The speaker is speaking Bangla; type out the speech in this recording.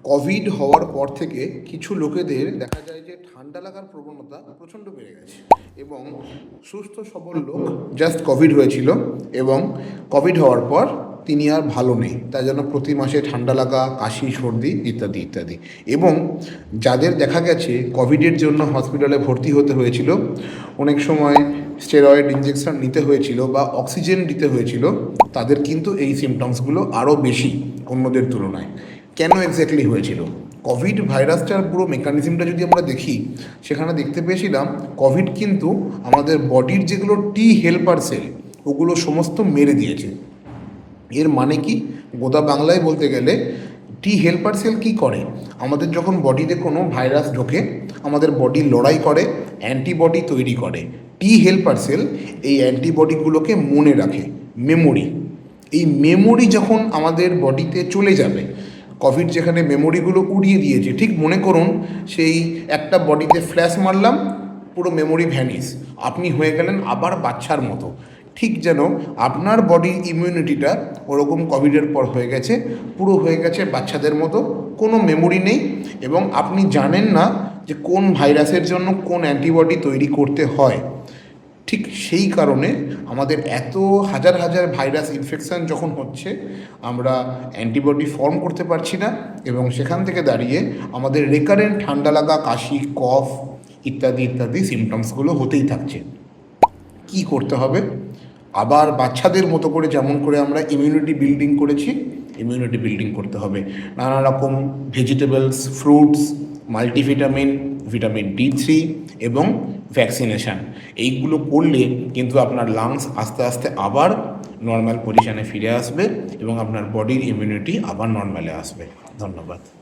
কোভিড হওয়ার পর থেকে কিছু লোকেদের দেখা যায় যে ঠান্ডা লাগার প্রবণতা প্রচণ্ড বেড়ে গেছে এবং সুস্থ সবল লোক জাস্ট কোভিড হয়েছিল এবং কোভিড হওয়ার পর তিনি আর ভালো নেই, তাই জন্য প্রতি মাসে ঠান্ডা লাগা, কাশি, সর্দি ইত্যাদি ইত্যাদি। এবং যাদের দেখা গেছে কোভিডের জন্য হসপিটালে ভর্তি হতে হয়েছিল, অনেক সময় স্টেরয়েড ইঞ্জেকশন নিতে হয়েছিল বা অক্সিজেন দিতে হয়েছিল, তাদের কিন্তু এই সিমটমসগুলো আরও বেশি অন্যদের তুলনায়। কেন এক্স্যাক্টলি হয়েছিল? কোভিড ভাইরাসটার পুরো মেকানিজমটা যদি আমরা দেখি, সেখানে দেখতে পেয়েছিলাম কোভিড কিন্তু আমাদের বডির যেগুলো টি হেল্পার সেল, ওগুলো সমস্ত মেরে দিয়েছে। এর মানে কি? গোদা বাংলায় বলতে গেলে টি হেল্পার সেল কী করে? আমাদের যখন বডিতে কোনো ভাইরাস ঢোকে, আমাদের বডি লড়াই করে, অ্যান্টিবডি তৈরি করে। টি হেল্পার সেল এই অ্যান্টিবডিগুলোকে মনে রাখে, মেমোরি। এই মেমোরি যখন আমাদের বডিতে চলে যাবে, কোভিড যেখানে মেমোরিগুলো উড়িয়ে দিয়েছে, ঠিক মনে করুন সেই একটা বডিতে ফ্ল্যাশ মারলাম, পুরো মেমোরি ভ্যানিস, আপনি হয়ে গেলেন আবার বাচ্চার মতো। ঠিক যেন আপনার বডির ইমিউনিটিটা ওরকম কোভিডের পর হয়ে গেছে, পুরো হয়ে গেছে বাচ্চাদের মতো, কোনো মেমোরি নেই এবং আপনি জানেন না যে কোন ভাইরাসের জন্য কোন অ্যান্টিবডি তৈরি করতে হয়। ঠিক সেই কারণে আমাদের এত হাজার হাজার ভাইরাস ইনফেকশান যখন হচ্ছে, আমরা অ্যান্টিবডি ফর্ম করতে পারছি না এবং সেখান থেকে দাঁড়িয়ে আমাদের রেকারেন্ট ঠান্ডা লাগা, কাশি, কফ ইত্যাদি ইত্যাদি সিমটমসগুলো হতেই থাকছে। কি করতে হবে? আবার বাচ্চাদের মতো করে যেমন করে আমরা ইমিউনিটি বিল্ডিং করেছি, ইমিউনিটি বিল্ডিং করতে হবে। নানা রকম vegetables, fruits, multivitamin, vitamin D3 এবং ভ্যাকসিনেশান, এইগুলো করলে কিন্তু আপনার লাংস আস্তে আস্তে আবার নর্মাল পজিশানে ফিরে আসবে এবং আপনার বডির ইমিউনিটি আবার নর্মালে আসবে। ধন্যবাদ।